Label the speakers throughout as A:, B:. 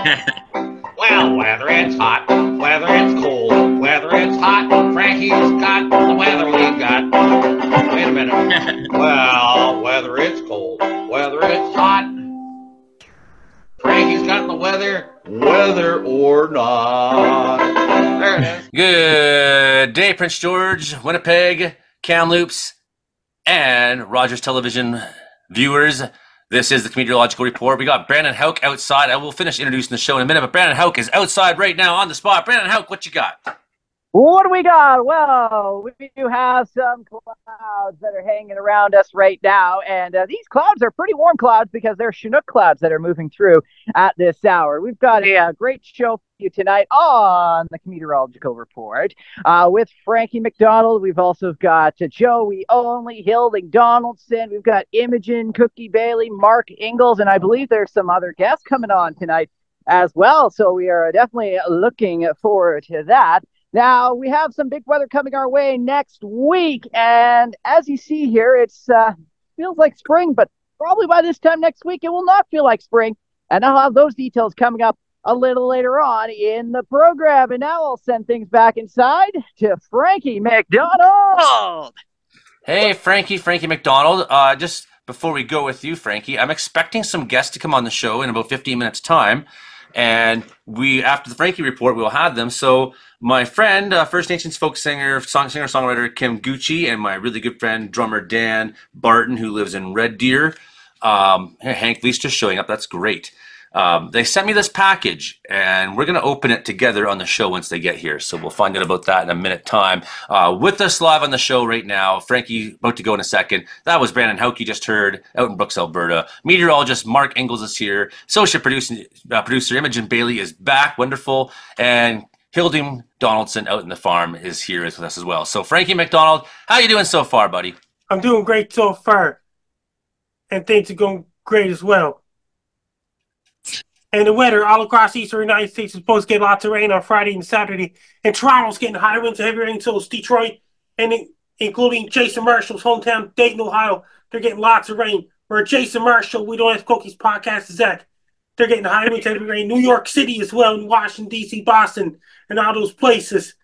A: Well, whether it's hot, whether it's cold, whether it's hot, Frankie's got the weather we got. Wait a minute. Well, whether it's cold, whether it's hot, Frankie's got the weather, whether or not. There it is.
B: Good day, Prince George, Winnipeg, Kamloops, and Rogers Television viewers. This is the Comedeorological Report. We got Brandon Houck outside. I will finish introducing the show in a minute, but Brandon Houck is outside right now on the spot. Brandon Houck, what you got?
C: What do we got? Well, we do have some clouds that are hanging around us right now, and these clouds are pretty warm clouds because they're Chinook clouds that are moving through at this hour. We've got a great show for you tonight on the Comedeorological Report with Frankie McDonald. We've also got Joey Only, Hilding Donaldson. We've got Imogen, Cookie Bailey, Mark Ingalls, and I believe there's some other guests coming on tonight as well. So we are definitely looking forward to that. Now, we have some big weather coming our way next week, and as you see here, it feels like spring, but probably by this time next week, it will not feel like spring, and I'll have those details coming up a little later on in the program, and now I'll send things back inside to Frankie McDonald.
B: Hey, Frankie McDonald. Just before we go with you, Frankie, I'm expecting some guests to come on the show in about 15 minutes' time. And after the Frankie Report, we'll have them. So my friend, First Nations folk singer-songwriter Kim Gouchie, and my really good friend, drummer Dan Barton, who lives in Red Deer. Hank Lee's just showing up. That's great. They sent me this package, and we're going to open it together on the show once they get here. So we'll find out about that in a minute time. With us live on the show right now, Frankie, about to go in a second. That was Brandon Houck you just heard out in Brooks, Alberta. Meteorologist Mark Ingalls is here. Associate producer Imogen Bailey is back. Wonderful. And Hilding Donaldson out in the farm is here with us as well. So Frankie McDonald, how you doing so far, buddy?
D: I'm doing great so far. And things are going great as well. And the weather all across the eastern United States is supposed to get lots of rain on Friday and Saturday. And Toronto's getting high winds and heavy rain, so is Detroit, and including Jason Marshall's hometown, Dayglo, Ohio. They're getting lots of rain. Where Jason Marshall, We Don't Have Cookies podcast is at. They're getting high winds, heavy rain. New York City as well, in Washington, D.C., Boston, and all those places.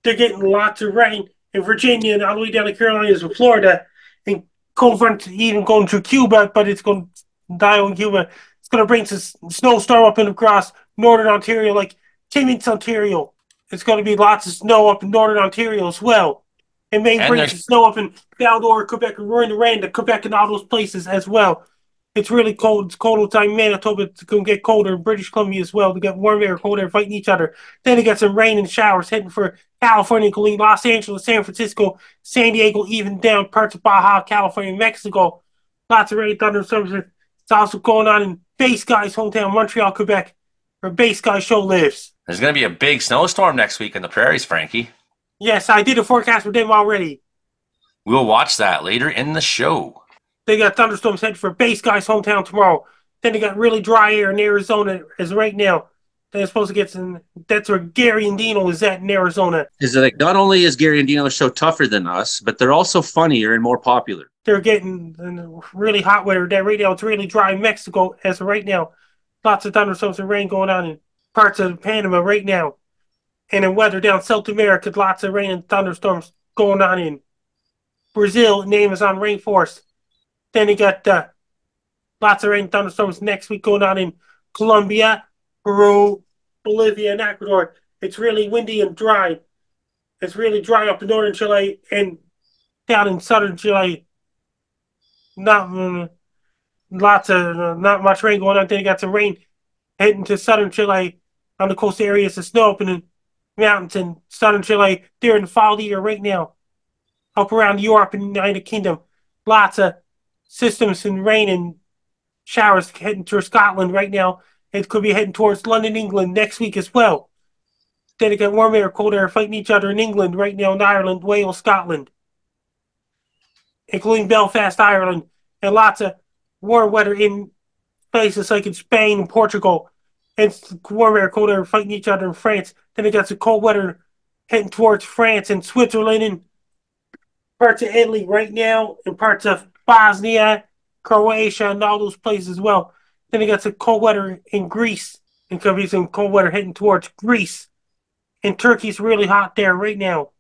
D: They're getting lots of rain. In Virginia and all the way down to Carolinas and Florida. And cold front even going through Cuba, but it's going to die on Cuba. Going to bring some snowstorm up and across northern Ontario, like Timmins, Ontario. It's going to be lots of snow up in northern Ontario as well. It may bring some snow up in Val-d'Or, Quebec, and Rouyn-Noranda, Quebec, and all those places as well. It's really cold. It's cold all the time in Manitoba. It's going to get colder in British Columbia as well. They got warm air, cold air fighting each other. Then they got some rain and showers heading for California, including Los Angeles, San Francisco, San Diego, even down parts of Baja, California, Mexico. Lots of rain, thunderstorms. It's also going on in Bass Guy's hometown, Montreal, Quebec, where Bass Guy show lives.
B: There's going to be a big snowstorm next week in the prairies, Frankie.
D: Yes, I did a forecast for them already.
B: We'll watch that later in the show.
D: They got thunderstorms headed for Bass Guy's hometown tomorrow. Then they got really dry air in Arizona as right now. They're supposed to get some. That's where Gary and Dino is at in Arizona.
E: Is it like not only is Gary and Dino's show tougher than us, but they're also funnier and more popular.
D: They're getting really hot weather there right now. It's really dry in Mexico as of right now. Lots of thunderstorms and rain going on in parts of Panama right now. And in weather down South America, lots of rain and thunderstorms going on in Brazil, in the Amazon rainforest. Then you got lots of rain and thunderstorms next week going on in Colombia, Peru, Bolivia, and Ecuador. It's really windy and dry. It's really dry up in northern Chile and down in southern Chile. Not much rain going on. Then you got some rain heading to southern Chile on the coast areas of snow up in the mountains in southern Chile during the fall of the year right now. Up around Europe and the United Kingdom. Lots of systems and rain and showers heading towards Scotland right now. It could be heading towards London, England next week as well. Then you got warm air, cold air fighting each other in England right now, in Ireland, Wales, Scotland, including Belfast, Ireland, and lots of warm weather in places like in Spain and Portugal. And warm air, cold air fighting each other in France. Then you got some cold weather heading towards France and Switzerland and parts of Italy right now, and parts of Bosnia, Croatia, and all those places as well. Then you got some cold weather in Greece And could be some cold weather heading towards Greece. And Turkey's really hot there right now.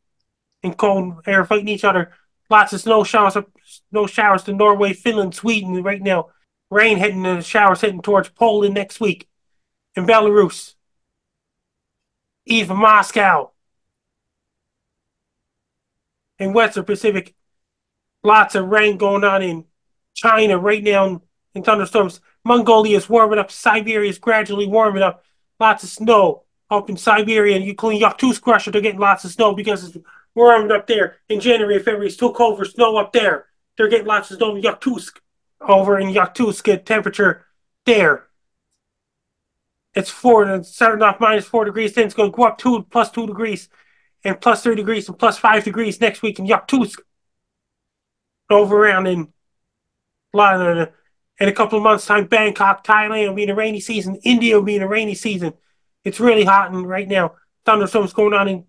D: And cold air fighting each other. Lots of snow showers to Norway, Finland, Sweden right now. Rain heading in the showers heading towards Poland next week. And Belarus. Even Moscow. In Western Pacific, lots of rain going on in China right now in thunderstorms. Mongolia is warming up. Siberia is gradually warming up. Lots of snow up in Siberia and Ukraine. Yakutsk, Russia, they're getting lots of snow because it's warming up there. In January, February, it's too cold for snow up there. They're getting lots of snow in Yakutsk. Over in Yakutsk, temperature there. It's starting off -4 degrees, then it's going to go up +2 degrees, and +3 degrees, and +5 degrees next week in Yakutsk. Over around in a couple of months' time, Bangkok, Thailand will be in a rainy season. India will be in a rainy season. It's really hot right now. Thunderstorms going on in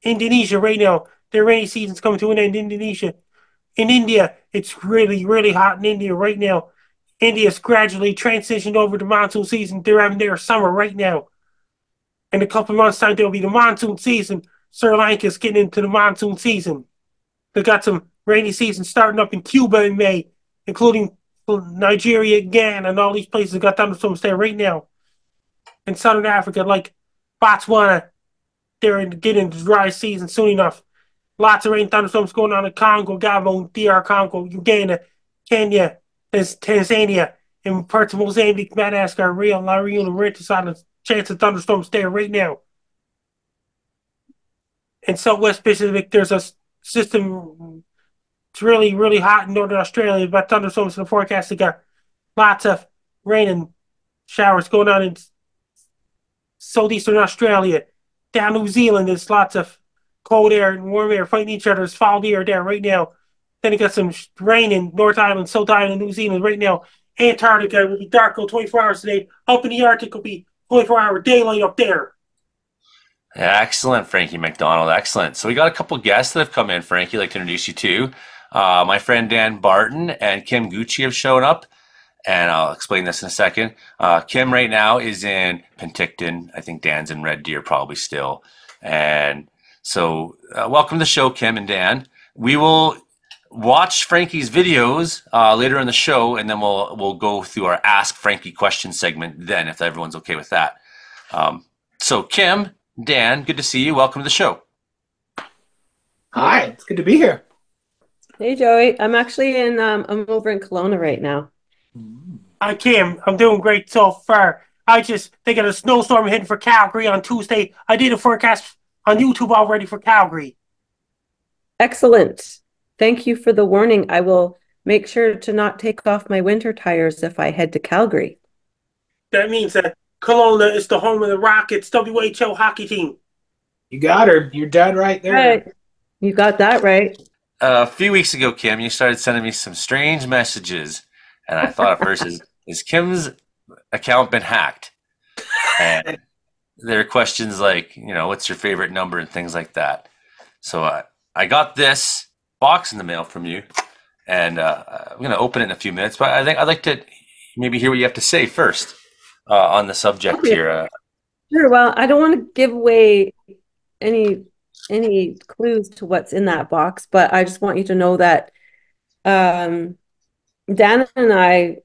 D: Indonesia right now. Their rainy season's coming to an end in Indonesia. In India, it's really, really hot in India right now. India's gradually transitioned over to monsoon season. They're having their summer right now. In a couple of months' time, there'll be the monsoon season. Sri Lanka's getting into the monsoon season. They got some rainy season starting up in Cuba in May, including Nigeria, Ghana, and all these places that got thunderstorms there right now. In Southern Africa, like Botswana, they're getting the dry season soon enough. Lots of rain thunderstorms going on in Congo, Gabon, DR Congo, Uganda, Kenya, Tanzania, and parts of Mozambique, Madagascar, Rio, La Reunion, Mauritius on a chance of thunderstorms there right now. In Southwest Pacific, there's a system. It's really, really hot in Northern Australia, but thunderstorms in the forecast. They got lots of rain and showers going on in southeastern Australia. Down New Zealand, there's lots of cold air and warm air fighting each other. There's foul air there right now. Then you got some rain in North Island, South Island, New Zealand right now. Antarctica will be dark 24 hours a day. Up in the Arctic will be 24-hour daylight up there.
B: Excellent, Frankie McDonald. Excellent. So we got a couple guests that have come in, Frankie, I'd like to introduce you to. My friend Dan Barton and Kim Gouchie have shown up, and I'll explain this in a second. Kim right now is in Penticton. I think Dan's in Red Deer probably still. And so welcome to the show, Kim and Dan. We will watch Frankie's videos later in the show, and then we'll go through our Ask Frankie question segment then, if everyone's okay with that. So Kim, Dan, good to see you. Welcome to the show.
F: Hi, it's good to be here.
G: Hey, Joey. I'm actually I'm over in Kelowna right now.
D: Hi, Kim. I'm doing great so far. They got a snowstorm heading for Calgary on Tuesday. I did a forecast on YouTube already for Calgary.
G: Excellent. Thank you for the warning. I will make sure to not take off my winter tires if I head to Calgary.
D: That means that Kelowna is the home of the Rockets WHL hockey team.
F: You got her. You're dead right there.
G: Right. You got that right.
B: A few weeks ago, Kim, you started sending me some strange messages, and I thought at first, is Kim's account been hacked? And there are questions like, what's your favorite number and things like that. So I got this box in the mail from you, and I'm going to open it in a few minutes, but I think I'd like to maybe hear what you have to say first on the subject here.
G: Sure. Well, I don't want to give away any clues to what's in that box, but I just want you to know that Dan and I,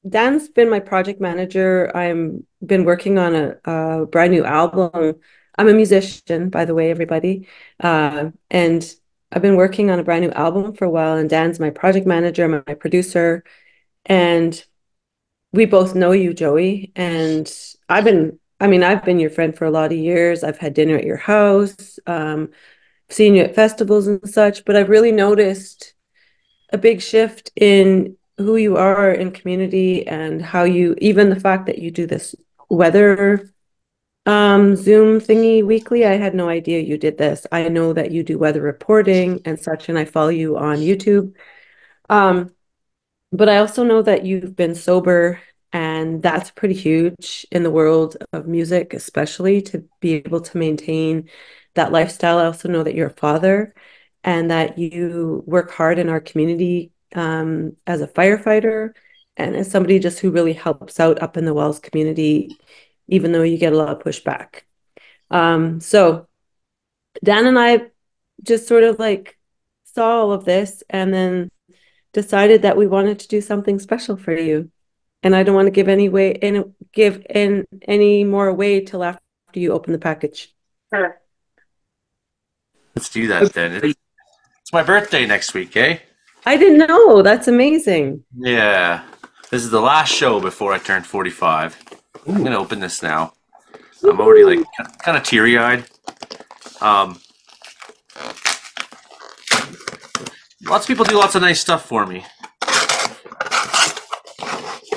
G: Dan's been my project manager. I'm been working on a brand new album. I'm a musician, by the way, everybody. And I've been working on a brand new album for a while, and Dan's my project manager, my producer, and we both know you, Joey. And I've been your friend for a lot of years. I've had dinner at your house, seen you at festivals and such, but I've really noticed a big shift in who you are in community and how even the fact that you do this weather Zoom thingy weekly. I had no idea you did this. I know that you do weather reporting and such, and I follow you on YouTube. But I also know that you've been sober, and that's pretty huge in the world of music, especially to be able to maintain that lifestyle. I also know that you're a father and that you work hard in our community as a firefighter and as somebody just who really helps out up in the Wells community, even though you get a lot of pushback. So Dan and I just sort of like saw all of this and then decided that we wanted to do something special for you. And I don't want to give any more away till after you open the package.
D: Sure.
B: Let's do that then. It's my birthday next week, eh?
G: I didn't know. That's amazing.
B: Yeah. This is the last show before I turn 45. I'm going to open this now. I'm already like kind of teary-eyed. Lots of people do lots of nice stuff for me.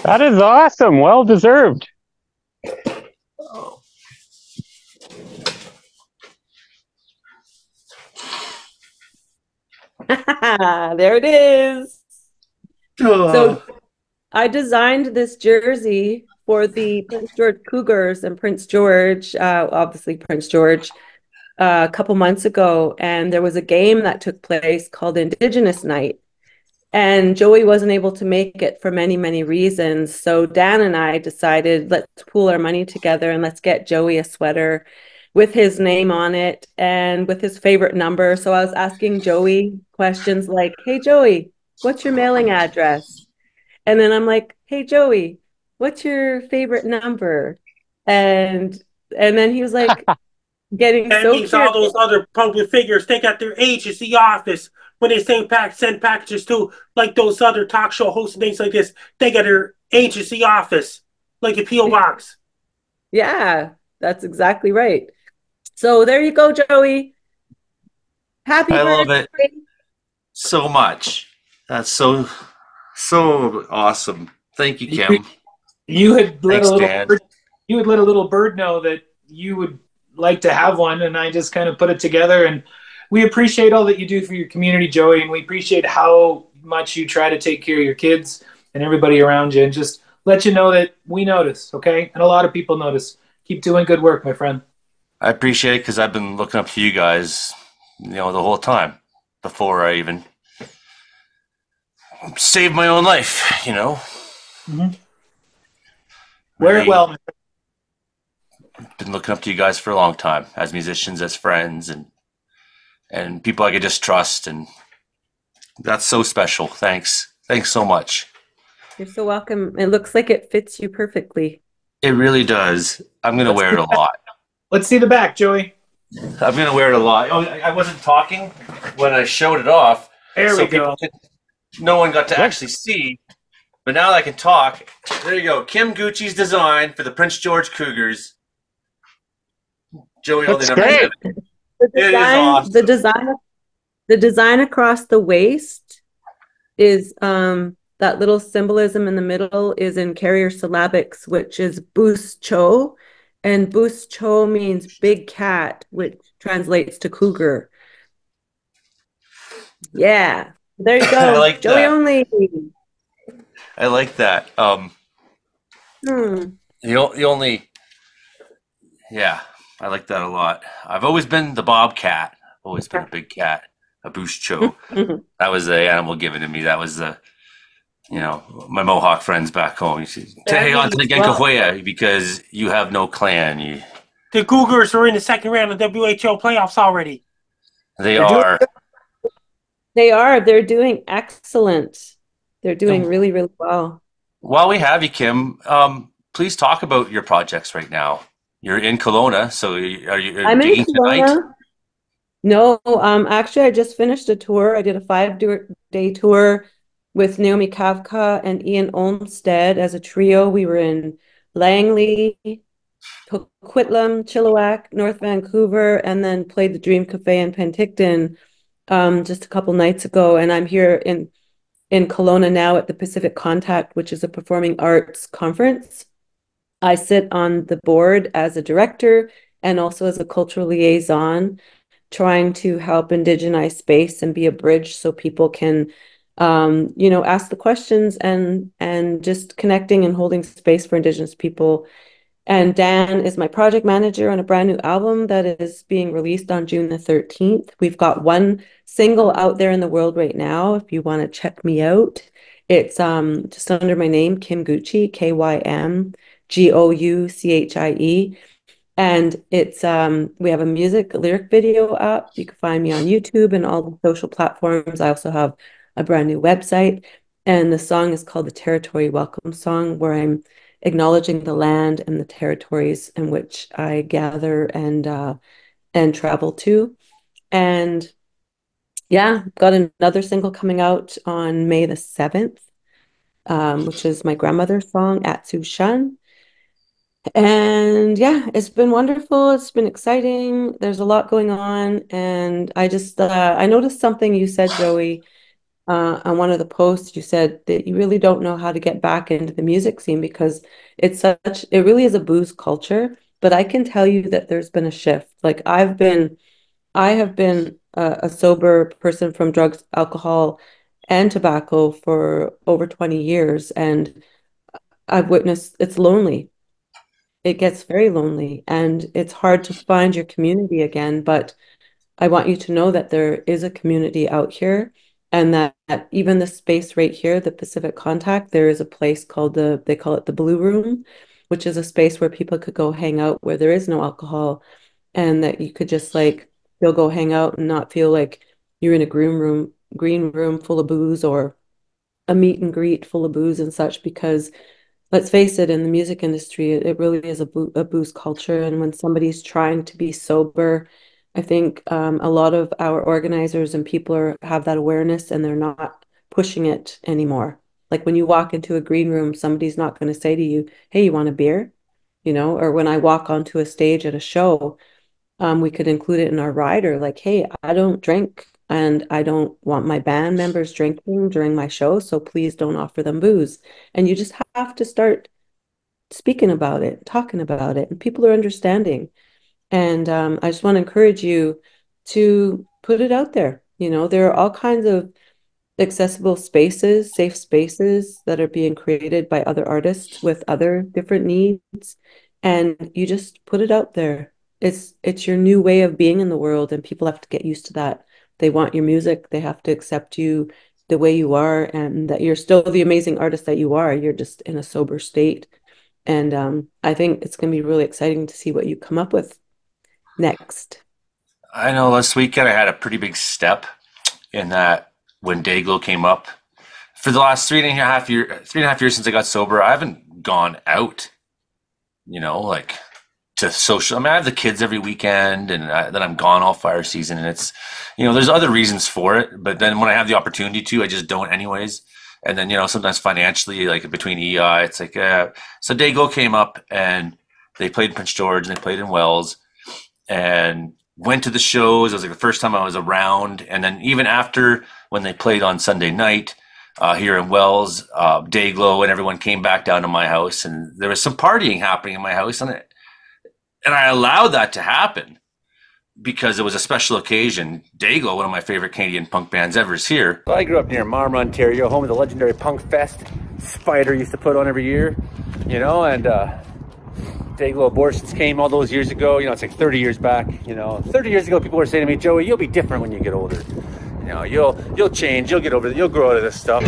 H: That is awesome. Well deserved.
G: There it is. So I designed this jersey for the Prince George Cougars and Prince George, obviously Prince George, a couple months ago. And there was a game that took place called Indigenous Night. And Joey wasn't able to make it for many, many reasons. So Dan and I decided, let's pool our money together and let's get Joey a sweater with his name on it and with his favorite number. So I was asking Joey questions like, hey, Joey, what's your mailing address? And then I'm like, hey, Joey, what's your favorite number? And then he was like, getting
D: That
G: so
D: means all
G: curious.
D: those other public figures take out their agency office when they send packages to, like those other talk show hosts and things like this. They got their agency office, like a P.O. box.
G: Yeah, that's exactly right. So there you go, Joey. Happy
B: I
G: birthday.
B: love it so much. That's so awesome. Thank you, Kim.
F: You had let
B: Thanks,
F: a little
B: Dan.
F: bird, you had let a little bird know that you would like to have one, and I just kind of put it together. And we appreciate all that you do for your community, Joey, and we appreciate how much you try to take care of your kids and everybody around you, and just let you know that we notice, okay? And a lot of people notice. Keep doing good work, my friend.
B: I appreciate it because I've been looking up to you guys, the whole time before I even saved my own life,
F: Mm-hmm. Wear it well, my friend.
B: Been looking up to you guys for a long time as musicians, as friends, and people I could just trust, and that's so special. Thanks so much.
G: You're so welcome. It looks like it fits you perfectly.
B: It really does. I'm gonna wear it a lot.
F: Let's see the back, Joey.
B: I'm gonna wear it a lot. Oh, I wasn't talking when I showed it off.
F: There we go.
B: No one got to actually see, but now that I can talk. There you go. Kim Gouchie's design for the Prince George Cougars. Joey only
H: That's
B: number
H: great.
B: 7.
G: The
B: It is
G: design,
B: awesome.
G: the design across the waist is that little symbolism in the middle is in carrier syllabics, which is Bus Cho, and Bus Cho means big cat, which translates to cougar. Yeah, there you go.
B: I like
G: Joey
B: that.
G: only.
B: I like that. The only, yeah, I like that a lot. I've always been the bobcat. Always been a big cat, a Bus Cho. That was the animal given to me. That was the, my Mohawk friends back home. You should hang on to the Genkahuea because you have no clan.
D: The Cougars are in the second round of WHL playoffs already.
B: They are.
G: They are. They're doing excellent. They're doing really, really well.
B: While we have you, Kim, please talk about your projects right now. You're in Kelowna, so are you
G: I'm in
B: digging tonight?
G: Kelowna. No, actually, I just finished a tour. I did a 5-day tour with Naomi Kafka and Ian Olmsted as a trio. We were in Langley, Coquitlam, Chilliwack, North Vancouver, and then played the Dream Cafe in Penticton just a couple nights ago. And I'm here in Kelowna now at the Pacific Contact, which is a performing arts conference. I sit on the board as a director and also as a cultural liaison, trying to help indigenize space and be a bridge so people can, ask the questions and just connecting and holding space for Indigenous people. And Dan is my project manager on a brand new album that is being released on June the 13th. We've got one single out there in the world right now, if you want to check me out. It's just under my name, Kim Gouchie, KymGouchie. And it's we have a music lyric video up. You can find me on YouTube and all the social platforms. I also have a brand new website, and the song is called the Territory Welcome Song, where I'm acknowledging the land and the territories in which I gather and travel to. And yeah, got another single coming out on May the 7th, which is my grandmother's song, Atsu Shun. And yeah, it's been wonderful. It's been exciting. There's a lot going on. And I just, I noticed something you said, Joey, on one of the posts. You said that you really don't know how to get back into the music scene because it really is a booze culture. But I can tell you that there's been a shift. Like I have been a sober person from drugs, alcohol, and tobacco for over 20 years. And I've witnessed it's lonely. It gets very lonely and it's hard to find your community again. But I want you to know that there is a community out here and that even the space right here, the Pacific Contact, there is a place called they call it the Blue Room, which is a space where people could go hang out where there is no alcohol and that you could just like, you'll go hang out and not feel like you're in a green room full of booze or a meet and greet full of booze and such because let's face it, in the music industry, it really is a booze culture. And when somebody's trying to be sober, I think a lot of our organizers and people have that awareness and they're not pushing it anymore. Like when you walk into a green room, somebody's not going to say to you, "Hey, you want a beer?" You know, or when I walk onto a stage at a show, we could include it in our rider, like, "Hey, I don't drink and I don't want my band members drinking during my show, so please don't offer them booze." And you just have to start speaking about it, talking about it, and people are understanding. And I just want to encourage you to put it out there. You know, there are all kinds of accessible spaces, safe spaces that are being created by other artists with other different needs, and you just put it out there. It's your new way of being in the world, and people have to get used to that. They want your music, they have to accept you the way you are, and that you're still the amazing artist that you are. You're just in a sober state. And I think it's going to be really exciting to see what you come up with next.
B: I know last weekend I had a pretty big step in that when Dayglo came up. For the last 3.5 years since I got sober, I haven't gone out, you know, like to social. I mean, I have the kids every weekend and then I'm gone all fire season. And it's, you know, there's other reasons for it. But then when I have the opportunity to, I just don't anyways. And then, you know, sometimes financially, like between EI, it's like, so Dayglo came up and they played in Prince George and they played in Wells and went to the shows. It was like the first time I was around. And then even after when they played on Sunday night here in Wells, Dayglo and everyone came back down to my house and there was some partying happening in my house. And I allowed that to happen because it was a special occasion. Dayglo, one of my favorite Canadian punk bands ever, is here.
I: Well, I grew up near Marmor, Ontario, home of the legendary Punk Fest Spider used to put on every year, you know, and Dayglo Abortions came all those years ago. You know, it's like 30 years back, you know. 30 years ago, people were saying to me, "Joey, you'll be different when you get older. You know, you'll change, you'll get over it, you'll grow out of this stuff."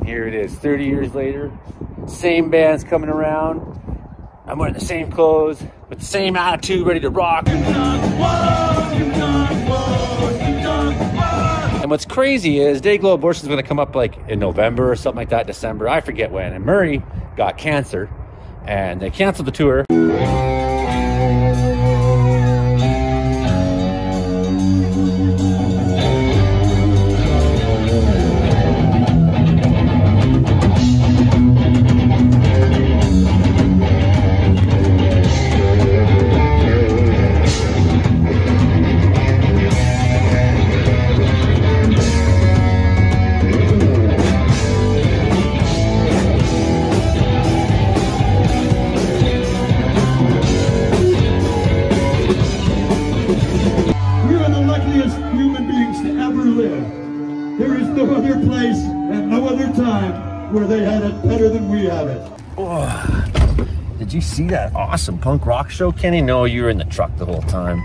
I: Here it is, 30 years later, same band's coming around. I'm wearing the same clothes, with the same attitude, ready to rock. And what's crazy is Dayglo Abortion is going to come up like in November or something like that, December, I forget when. And Murray got cancer, and they canceled the tour.
J: and no other time where they had it better than we have it.
I: Oh, did you see that awesome punk rock show, Kenny? No, you were in the truck the whole time.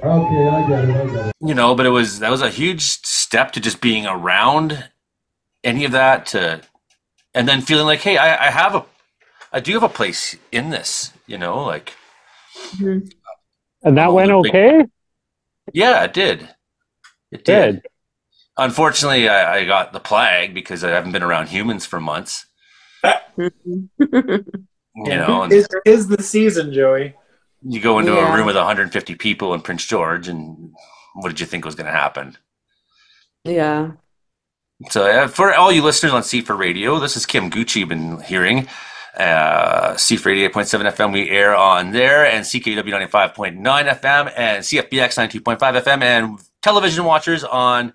J: Okay, I get it.
B: You know, but that was a huge step to just being around any of that and then feeling like, hey, I do have a place in this, you know, like.
H: And that went okay?
B: Yeah, it did. It did. Unfortunately, I got the plague because I haven't been around humans for months. You know,
F: is the season, Joey.
B: You go into a room with 150 people in Prince George, and what did you think was going to happen?
G: Yeah.
B: So for all you listeners on C4 Radio, this is Kim Gouchie you've been hearing. C4 88.7 FM, we air on there, and CKW 95.9 FM, and CFBX 92.5 FM, and television watchers on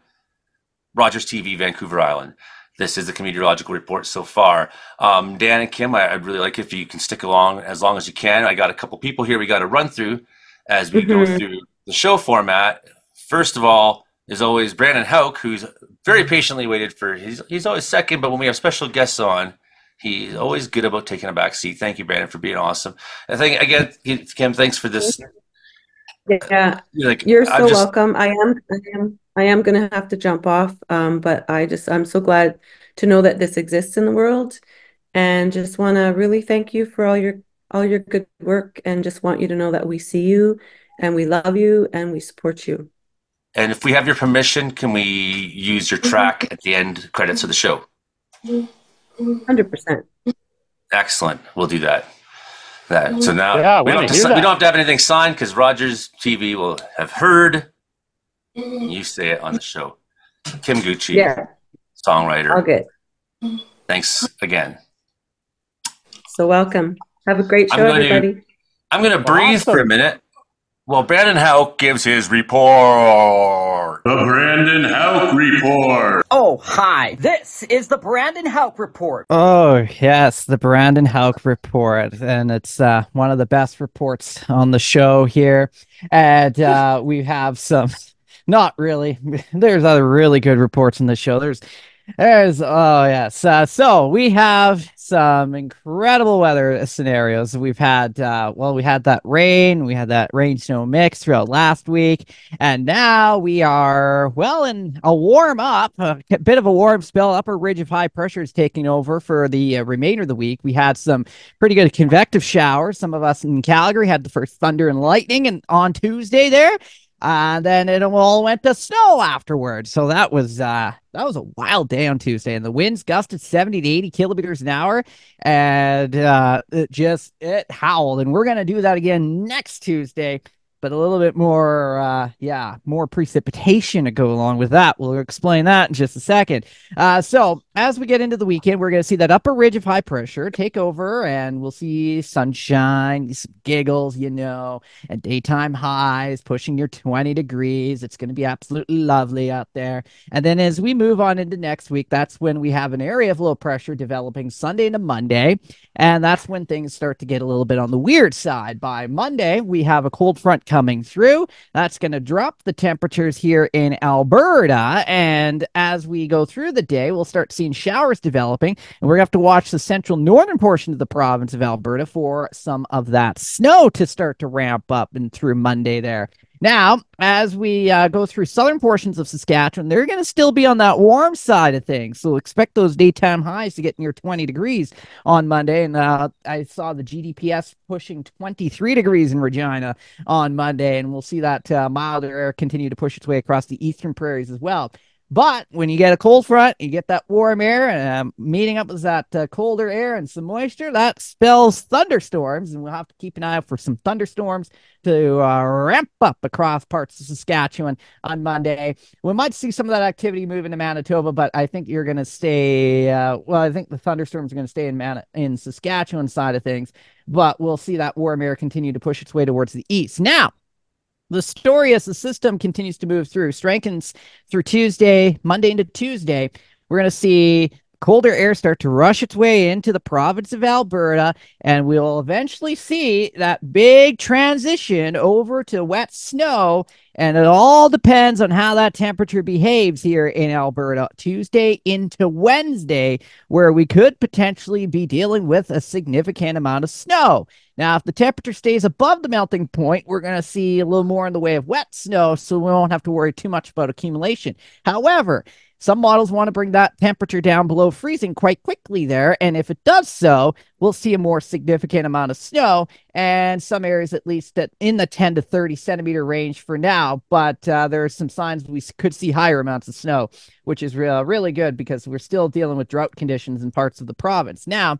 B: Rogers TV, Vancouver Island. This is the Comedeorological Report so far. Dan and Kim, I'd really like if you can stick along as long as you can. I got a couple people here we got to run through as we go through the show format. First of all, is always Brandon Hauk, who's very patiently waited for. He's always second, but when we have special guests on, he's always good about taking a back seat. Thank you, Brandon, for being awesome. I think again, Kim, thanks for this.
G: Yeah, you're so welcome. I am going to have to jump off, but I'm so glad to know that this exists in the world, and just want to really thank you for all your good work, and just want you to know that we see you, and we love you, and we support you.
B: And if we have your permission, can we use your track at the end credits of the show?
G: 100%.
B: Excellent. We'll do that. So now we don't have to have anything signed because Rogers TV will have heard you say it on the show. Kim Gouchie, songwriter.
G: All good.
B: Thanks again.
G: So welcome. Have a great show, everybody.
B: I'm going to breathe for a minute while Brandon Hauk gives his report.
K: The Brandon Hauk Report.
C: Oh, hi. This is the Brandon Hauk Report.
L: Oh, yes, the Brandon Hauk Report. And it's one of the best reports on the show here. And we have some, not really, there's other really good reports in the show. There's oh yes. So we have some incredible weather scenarios. We've had we had that rain snow mix throughout last week, and now we are in a warm up, a bit of a warm spell. Upper ridge of high pressure is taking over for the remainder of the week. We had some pretty good convective showers. Some of us in Calgary had the first thunder and lightning on Tuesday there. Then it all went to snow afterwards. So that was a wild day on Tuesday, and the winds gusted 70 to 80 kilometers an hour, and it howled. And we're gonna do that again next Tuesday, but a little bit more, more precipitation to go along with that. We'll explain that in just a second. So as we get into the weekend, we're going to see that upper ridge of high pressure take over, and we'll see sunshine, some giggles, and daytime highs pushing your 20 degrees. It's going to be absolutely lovely out there. And then as we move on into next week, that's when we have an area of low pressure developing Sunday into Monday, and that's when things start to get a little bit on the weird side. By Monday, we have a cold front coming through. That's going to drop the temperatures here in Alberta, and as we go through the day, we'll start seeing showers developing, and we're going to have to watch the central northern portion of the province of Alberta for some of that snow to start to ramp up and through Monday there. Now, as we go through southern portions of Saskatchewan, they're going to still be on that warm side of things. So expect those daytime highs to get near 20 degrees on Monday. And I saw the GDPS pushing 23 degrees in Regina on Monday. And we'll see that milder air continue to push its way across the eastern prairies as well. But when you get a cold front, you get that warm air, and meeting up with that colder air and some moisture, that spells thunderstorms. And we'll have to keep an eye out for some thunderstorms to ramp up across parts of Saskatchewan on Monday. We might see some of that activity move into Manitoba, but I think you're going to stay. I think the thunderstorms are going to stay in Saskatchewan side of things, but we'll see that warm air continue to push its way towards the east. Now, the story as the system continues to move through, strengthens through Tuesday, Monday into Tuesday, we're going to see colder air start to rush its way into the province of Alberta, and we'll eventually see that big transition over to wet snow. And it all depends on how that temperature behaves here in Alberta, Tuesday into Wednesday, where we could potentially be dealing with a significant amount of snow. Now, if the temperature stays above the melting point, we're going to see a little more in the way of wet snow, so we won't have to worry too much about accumulation. However, some models want to bring that temperature down below freezing quite quickly there, and if it does so, we'll see a more significant amount of snow, and some areas at least that in the 10 to 30 centimeter range for now, but there are some signs we could see higher amounts of snow, which is really good because we're still dealing with drought conditions in parts of the province. Now,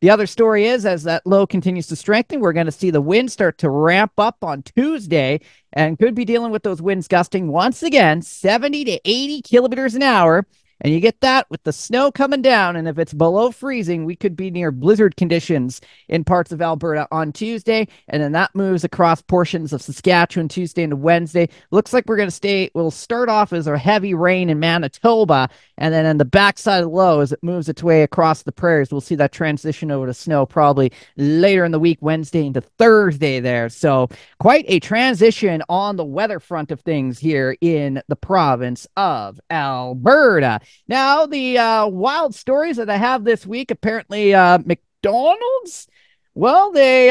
L: the other story is, as that low continues to strengthen, we're going to see the wind start to ramp up on Tuesday and could be dealing with those winds gusting once again 70 to 80 kilometers an hour. And you get that with the snow coming down. And if it's below freezing, we could be near blizzard conditions in parts of Alberta on Tuesday. And then that moves across portions of Saskatchewan Tuesday into Wednesday. Looks like we'll start off as a heavy rain in Manitoba. And then on the backside of the low, as it moves its way across the prairies, we'll see that transition over to snow probably later in the week, Wednesday into Thursday there. So quite a transition on the weather front of things here in the province of Alberta. Now, the wild stories that I have this week, apparently McDonald's, well, they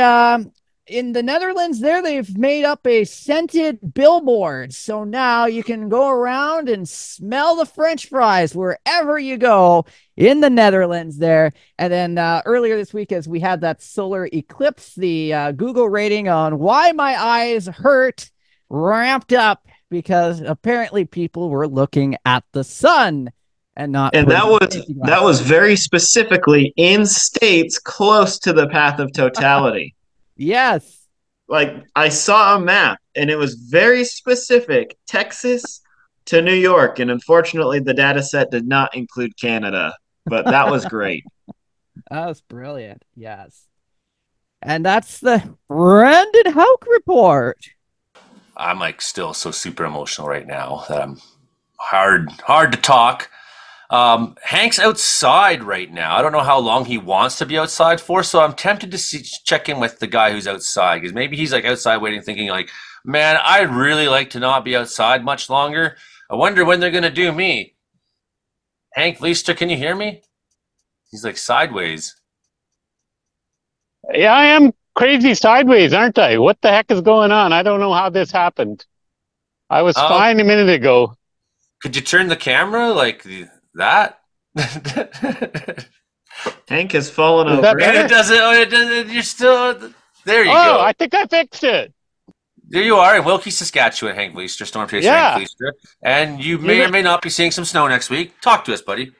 L: in the Netherlands there, they've made up a scented billboard. So now you can go around and smell the French fries wherever you go in the Netherlands there. And then earlier this week, as we had that solar eclipse, the Google rating on why my eyes hurt ramped up because apparently people were looking at the sun. And
M: that was very specifically in states close to the path of totality.
L: Yes.
M: Like, I saw a map, and it was very specific, Texas to New York, and unfortunately the data set did not include Canada, but that was great.
L: That was brilliant, yes. And that's the Brandon Hauk report.
B: I'm like still so super emotional right now that I'm hard to talk. Hank's outside right now. I don't know how long he wants to be outside for, so I'm tempted to check in with the guy who's outside, because maybe he's like outside waiting, thinking like, man, I'd really like to not be outside much longer. I wonder when they're going to do me. Hank Leister, can you hear me? He's like sideways.
H: Yeah, I am crazy sideways, aren't I? What the heck is going on? I don't know how this happened. I was fine a minute ago.
B: Could you turn the camera like that?
M: Hank has fallen over.
B: And it doesn't. You're still there. You go.
H: Oh, I think I fixed it.
B: There you are in Wilkie, Saskatchewan, Hank Leister, Storm Chaser Hank Leister. And you may or may not be seeing some snow next week. Talk to us, buddy.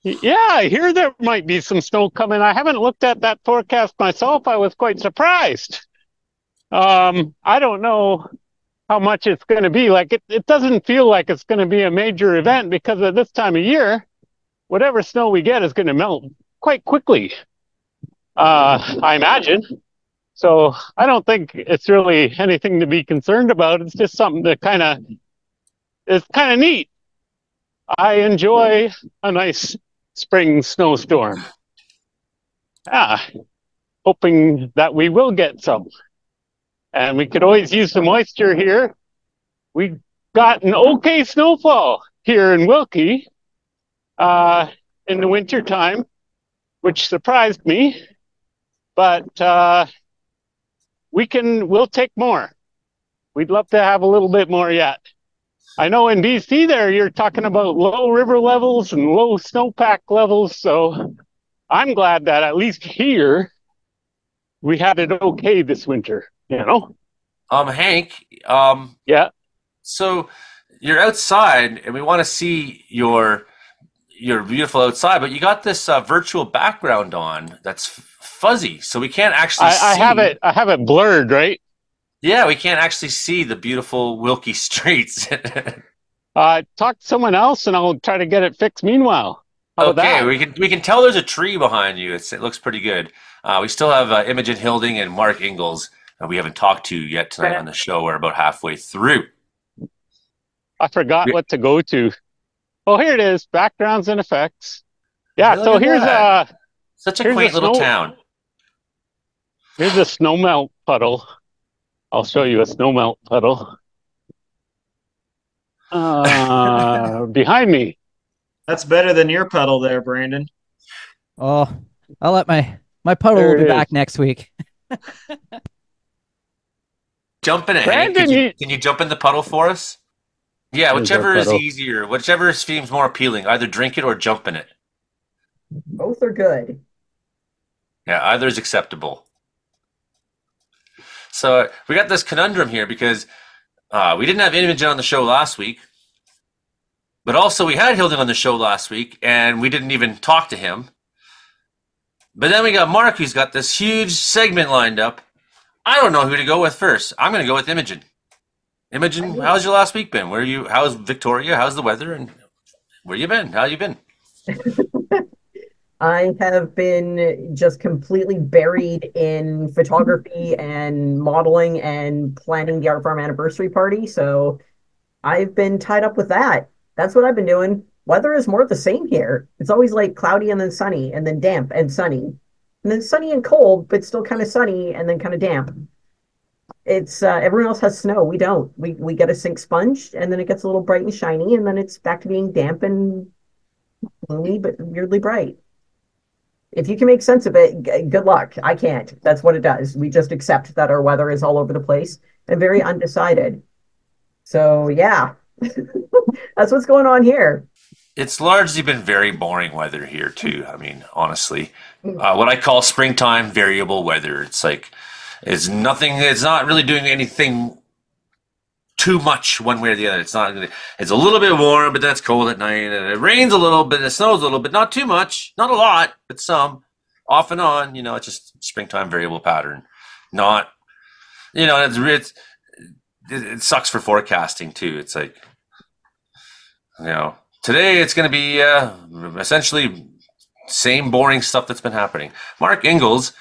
H: Yeah, I hear there might be some snow coming. I haven't looked at that forecast myself. I was quite surprised. I don't know how much it's going to be. Like, it doesn't feel like it's going to be a major event because at this time of year, whatever snow we get is going to melt quite quickly, I imagine. So I don't think it's really anything to be concerned about. It's just something that is kind of neat. I enjoy a nice spring snowstorm. Hoping that we will get some. And we could always use some moisture here. We got an okay snowfall here in Wilkie in the winter time, which surprised me. But we'll take more. We'd love to have a little bit more yet. I know in BC there, you're talking about low river levels and low snowpack levels. So I'm glad that at least here we had it okay this winter, you know?
B: Hank,
H: Yeah.
B: so you're outside and we want to see your beautiful outside, but you got this virtual background on that's fuzzy, so we can't actually see.
H: I have it blurred, right?
B: Yeah, we can't actually see the beautiful Wilkie streets.
H: Talk to someone else and I'll try to get it fixed meanwhile. How about
B: Okay,
H: that?
B: we can tell there's a tree behind you. It looks pretty good. We still have Imogen Hilding and Mark Ingalls we haven't talked to yet tonight on the show. We're about halfway through.
H: I forgot what to go to. Oh, here it is. Backgrounds and effects. Yeah, so here's
B: such a quaint little town.
H: Here's a snowmelt puddle. I'll show you a snowmelt puddle. Behind me.
M: That's better than your puddle there, Brandon.
L: Oh, I'll let my puddle will be back next week.
B: Jump in it, Hank. Can you jump in the puddle for us? Yeah, whichever is easier, whichever seems more appealing. Either drink it or jump in it.
C: Both are good.
B: Yeah, either is acceptable. So we got this conundrum here because we didn't have Imogen on the show last week, but also we had Hilding on the show last week, and we didn't even talk to him. But then we got Mark, who's got this huge segment lined up. I don't know who to go with first. I'm going to go with Imogen. Imogen, how's your last week been? How's Victoria? How's the weather? And where you been? How you been?
C: I have been just completely buried in photography and modeling and planning the Art Farm anniversary party. So I've been tied up with that. That's what I've been doing. Weather is more of the same here. It's always like cloudy and then sunny and then damp and sunny. And then sunny and cold, but still kind of sunny and then kind of damp. It's everyone else has snow. We don't. We get a sink sponge and then it gets a little bright and shiny and then it's back to being damp and gloomy but weirdly bright. If you can make sense of it, good luck. I can't. That's what it does. We just accept that our weather is all over the place and very undecided. So yeah, that's what's going on here.
B: It's largely been very boring weather here too. I mean, honestly, what I call springtime variable weather. It's like it's nothing. It's not really doing anything too much one way or the other. It's not. It's a little bit warm, but that's cold at night. And it rains a little bit. It snows a little bit. Not too much. Not a lot, but some. Off and on. You know, it's just springtime variable pattern. Not. You know, it sucks for forecasting too. It's like, you know. Today it's going to be essentially same boring stuff that's been happening. Mark Ingalls,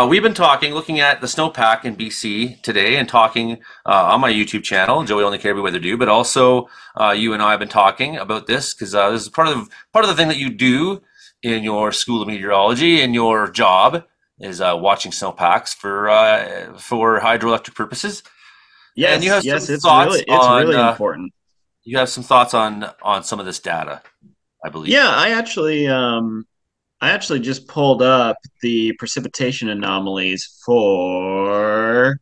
B: we've been looking at the snowpack in BC today and talking on my YouTube channel, Joey Only Caribou Weather Do, but also you and I have been talking about this because this is part of the thing that you do in your School of Meteorology and your job is watching snowpacks for hydroelectric purposes.
M: Yes,
B: and you have
M: yes,
B: some
M: it's
B: thoughts
M: really important.
B: You have some thoughts on some of this data, I believe.
M: Yeah, I actually just pulled up the precipitation anomalies for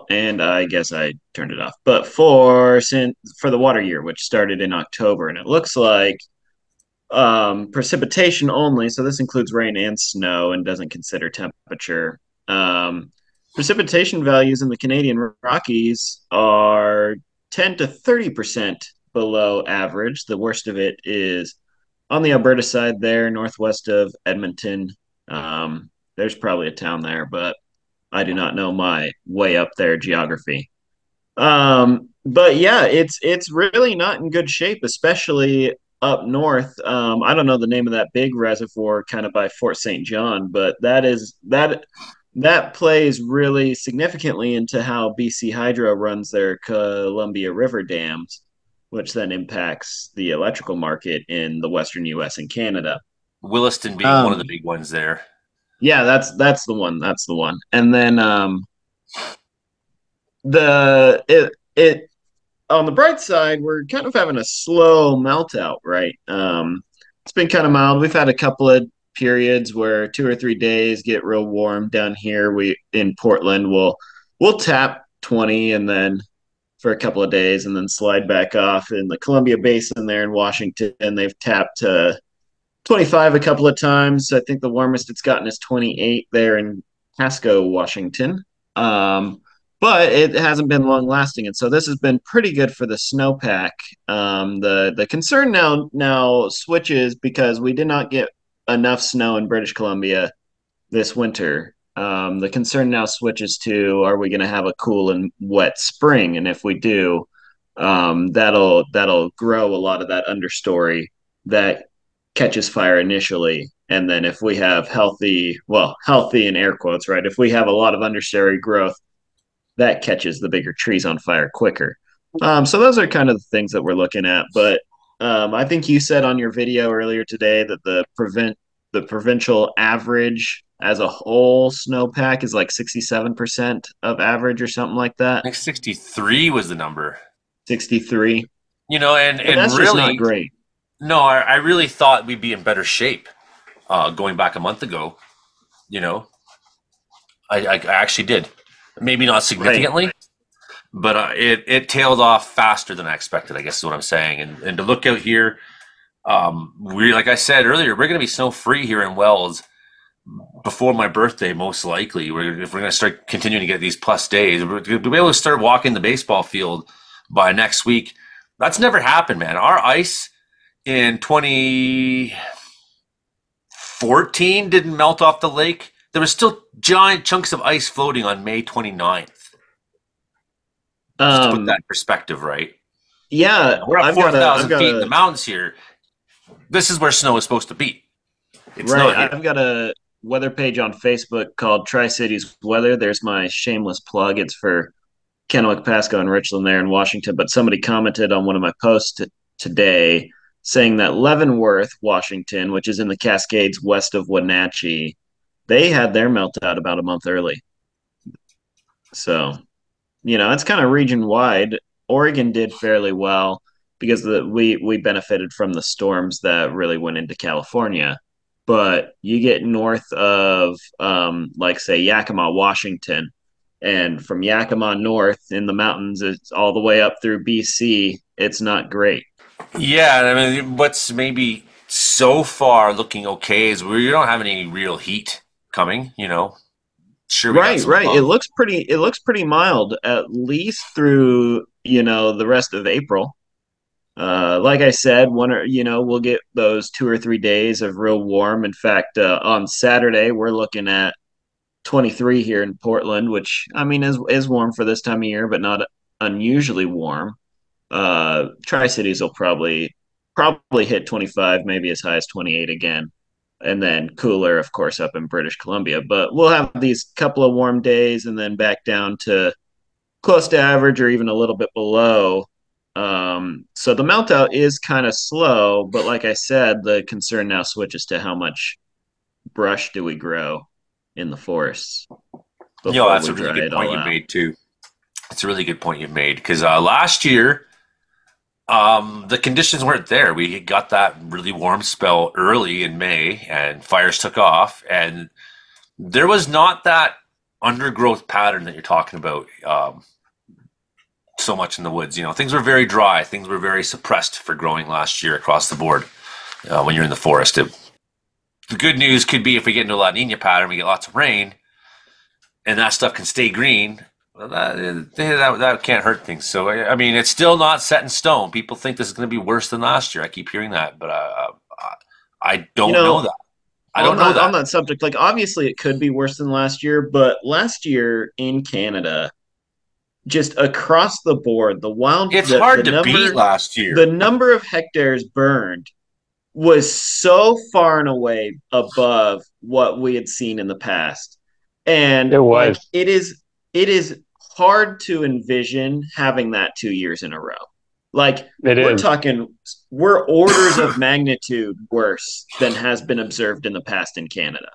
M: and I guess I turned it off. But for the water year, which started in October, and it looks like precipitation only, so this includes rain and snow and doesn't consider temperature. Precipitation values in the Canadian Rockies are 10 to 30% below average. The worst of it is on the Alberta side there, northwest of Edmonton. There's probably a town there, but I do not know my way up there geography. But yeah, it's really not in good shape, especially up north. I don't know the name of that big reservoir kind of by Fort St. John, but that plays really significantly into how BC Hydro runs their Columbia River dams, which then impacts the electrical market in the Western US and Canada.
B: Williston being one of the big ones there.
M: Yeah, that's the one. That's the one. And then it on the bright side, we're kind of having a slow melt out, right? It's been kind of mild. We've had a couple of periods where 2 or 3 days get real warm down here. We in Portland we'll tap 20 and then for a couple of days and then slide back off. In the Columbia Basin there in Washington, they've tapped 25 a couple of times. I think the warmest it's gotten is 28 there in Pasco, Washington. But it hasn't been long lasting, and so this has been pretty good for the snowpack. The concern now switches because we did not get enough snow in British Columbia this winter. The concern now switches to: are we going to have a cool and wet spring? And if we do, that'll grow a lot of that understory that catches fire initially. And then if we have healthy in air quotes, right? If we have a lot of understory growth, that catches the bigger trees on fire quicker. So those are kind of the things that we're looking at. But I think you said on your video earlier today that the provincial average as a whole snowpack is like 67% of average or something like that.
B: I think 63 was the number.
M: 63.
B: You know, and
M: that's
B: really
M: just not great.
B: No, I really thought we'd be in better shape going back a month ago. You know, I actually did. Maybe not significantly, right. But it tailed off faster than I expected, I guess is what I'm saying. And to look out here, like I said earlier, we're going to be snow-free here in Wells before my birthday, most likely. If we're going to start continuing to get these plus days, we're going to be able to start walking the baseball field by next week. That's never happened, man. Our ice in 2014 didn't melt off the lake. There was still giant chunks of ice floating on May 29th. Just to put that in perspective, right?
M: Yeah.
B: We're at 4,000 feet in the mountains here. This is where snow is supposed to be. It's
M: right.
B: Not here.
M: I've got a weather page on Facebook called Tri-Cities Weather. There's my shameless plug. It's for Kennewick, Pasco, and Richland there in Washington. But somebody commented on one of my posts today saying that Leavenworth, Washington, which is in the Cascades west of Wenatchee, they had their meltdown about a month early. So, it's kind of region wide. Oregon did fairly well because we benefited from the storms that really went into California. But you get north of, like, say, Yakima, Washington, and from Yakima north in the mountains, it's all the way up through BC. It's not great.
B: Yeah, I mean, what's maybe so far looking okay is we don't have any real heat coming. Sure.
M: Right. It looks pretty mild, at least through the rest of April. Like I said, we'll get those 2 or 3 days of real warm. In fact, on Saturday we're looking at 23 here in Portland, which I mean is warm for this time of year, but not unusually warm. Tri-Cities will probably hit 25, maybe as high as 28 again, and then cooler, of course, up in British Columbia. But we'll have these couple of warm days and then back down to close to average or even a little bit below. So the meltout is kind of slow, but like I said, the concern now switches to how much brush do we grow in the forests.
B: That's a really good point you made too. It's a really good point you made because last year, the conditions weren't there. We got that really warm spell early in May, and fires took off, and there was not that undergrowth pattern that you're talking about. So much in the woods, things were very dry. Things were very suppressed for growing last year across the board. When you're in the forest, the good news could be if we get into a La Nina pattern, we get lots of rain, and that stuff can stay green. That can't hurt things. So I mean, it's still not set in stone. People think this is going to be worse than last year. I keep hearing that, but I don't know that. I don't know that.
M: On that subject, like obviously it could be worse than last year, but last year in Canada, just across the board,
B: it's hard to beat last year.
M: The number of hectares burned was so far and away above what we had seen in the past. And
H: it was.
M: Like, it is hard to envision having that 2 years in a row. Like we're orders of magnitude worse than has been observed in the past in Canada.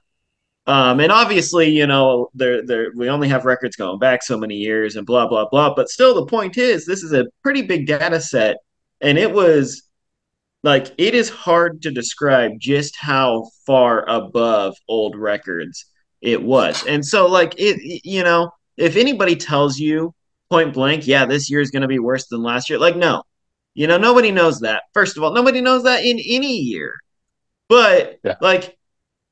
M: And obviously, we only have records going back so many years and blah, blah, blah. But still, the point is, this is a pretty big data set. And it was like, it is hard to describe just how far above old records it was. And so, like, if anybody tells you point blank, yeah, this year is going to be worse than last year. Like, no, nobody knows that. First of all, nobody knows that in any year. But like,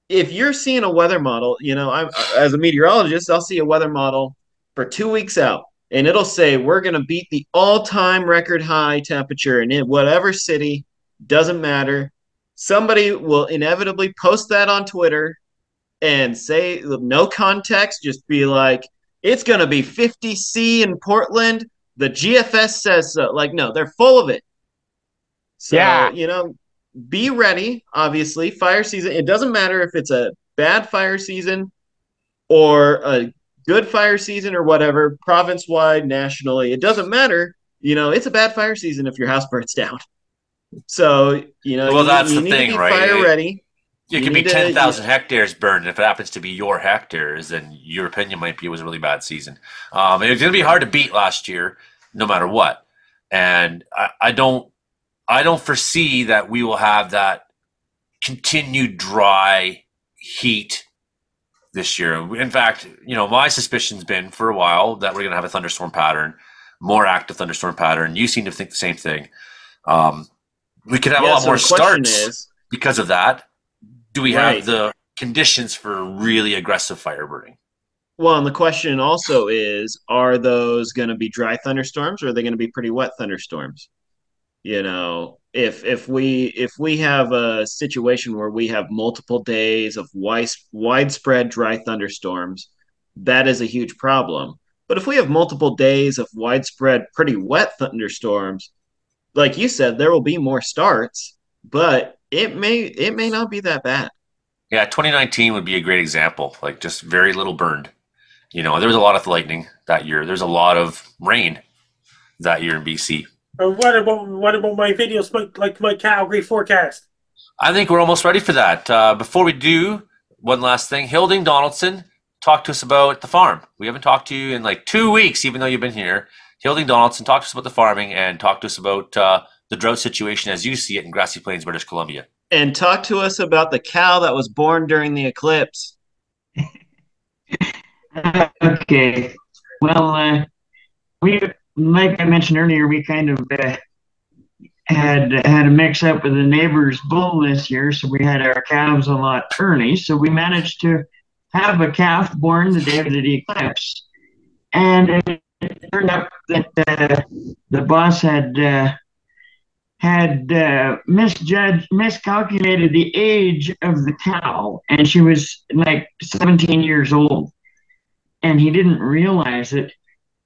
M: if you're seeing a weather model, I'm as a meteorologist, I'll see a weather model for 2 weeks out, and it'll say we're going to beat the all-time record high temperature in whatever city. Doesn't matter. Somebody will inevitably post that on Twitter and say, no context, just be like, it's going to be 50 C in Portland. The GFS says so. Like, no, they're full of it. So, be ready. Obviously, fire season, it doesn't matter if it's a bad fire season or a good fire season or whatever, province-wide, nationally, it doesn't matter. It's a bad fire season if your house burns down. So,
B: well, that's
M: you
B: the
M: need
B: thing,
M: to be
B: right?
M: fire ready.
B: It could be 10,000 hectares burned. If it happens to be your hectares, then your opinion might be it was a really bad season. It's going to be hard to beat last year, no matter what. And I don't foresee that we will have that continued dry heat this year. In fact, my suspicion's been for a while that we're going to have a thunderstorm pattern, more active thunderstorm pattern. You seem to think the same thing. We could have a lot more starts because of that. Do we have the conditions for really aggressive fire burning?
M: Well, and the question also is, are those going to be dry thunderstorms or are they going to be pretty wet thunderstorms? If we have a situation where we have multiple days of widespread dry thunderstorms, that is a huge problem. But if we have multiple days of widespread pretty wet thunderstorms, like you said, there will be more starts, but it may not be that bad.
B: Yeah, 2019 would be a great example. Like, just very little burned. There was a lot of lightning that year. There's a lot of rain that year in BC.
D: What about my videos, like my Calgary forecast?
B: I think we're almost ready for that. Before we do, one last thing. Hilding Donaldson, talk to us about the farm. We haven't talked to you in like 2 weeks, even though you've been here. Hilding Donaldson, talk to us about the farming and talk to us about the drought situation as you see it in Grassy Plains, British Columbia.
M: And talk to us about the cow that was born during the eclipse.
N: Okay. Well, like I mentioned earlier, we kind of had a mix up with the neighbor's bull this year, so we had our calves a lot early. So we managed to have a calf born the day of the eclipse, and it turned out that the boss had miscalculated the age of the cow, and she was like 17 years old, and he didn't realize it.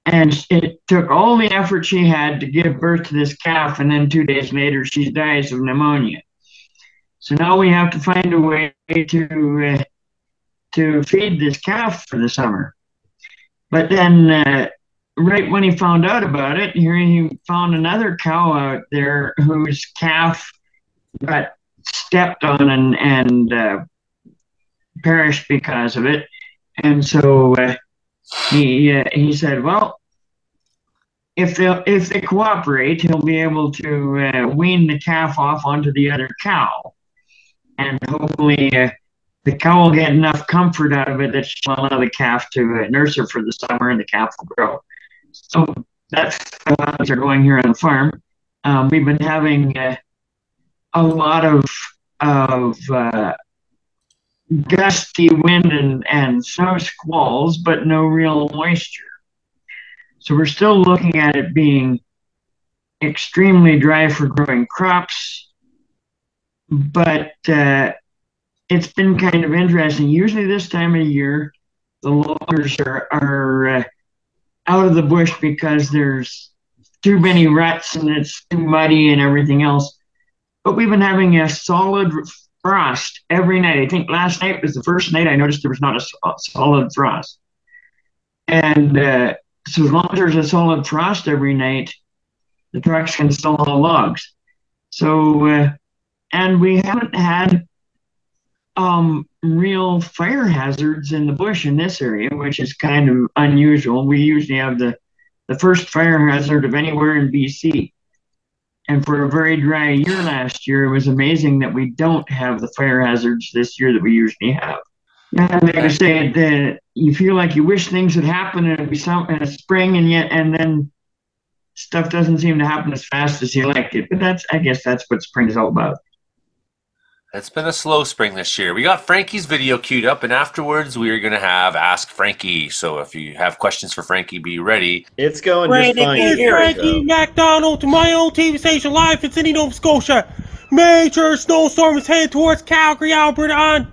N: And it took all the effort she had to give birth to this calf, and then 2 days later she dies of pneumonia. So now we have to find a way to feed this calf for the summer. But then right when he found out about it, here he found another cow out there whose calf got stepped on and perished because of it. And so he said, well, if they cooperate, he'll be able to wean the calf off onto the other cow, and hopefully the cow will get enough comfort out of it that she'll allow the calf to nurse her for the summer, and the calf will grow. So that's how things are going here on the farm. We've been having a lot of gusty wind and snow squalls, but no real moisture. So we're still looking at it being extremely dry for growing crops, but it's been kind of interesting. Usually this time of year, the loggers are out of the bush because there's too many ruts and it's too muddy and everything else. But we've been having a solid frost every night. I think last night was the first night I noticed there was not a solid frost. And so as long as there's a solid frost every night, the trucks can still haul logs. So, and we haven't had real fire hazards in the bush in this area, which is kind of unusual. We usually have the first fire hazard of anywhere in BC. And for a very dry year last year, it was amazing that we don't have the fire hazards this year that we usually have. And like I say, you feel like you wish things would happen and it'd be some in a spring, and then stuff doesn't seem to happen as fast as you like it. But I guess that's what spring is all about.
B: It's been a slow spring this year. We got Frankie's video queued up, and afterwards we are going to have Ask Frankie. So if you have questions for Frankie, be ready.
M: It's going just fine.
D: It's Frankie McDonald to my own TV station live in Sydney, Nova Scotia. Major snowstorm is headed towards Calgary, Alberta on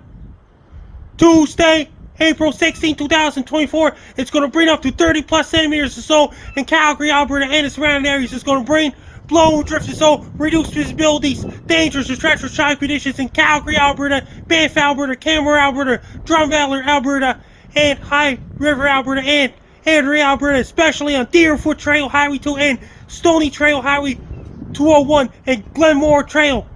D: Tuesday, April 16, 2024. It's going to bring up to 30 plus centimeters or so in Calgary, Alberta, and its surrounding areas. It's going to bring blow, drift, and so reduced visibilities, dangerous or treacherous track conditions in Calgary, Alberta, Banff, Alberta, Canberra, Alberta, Drum Valley, Alberta, and High River, Alberta, and Andrea, Alberta, especially on Deerfoot Trail Highway 2 and Stony Trail Highway 201 and Glenmore Trail.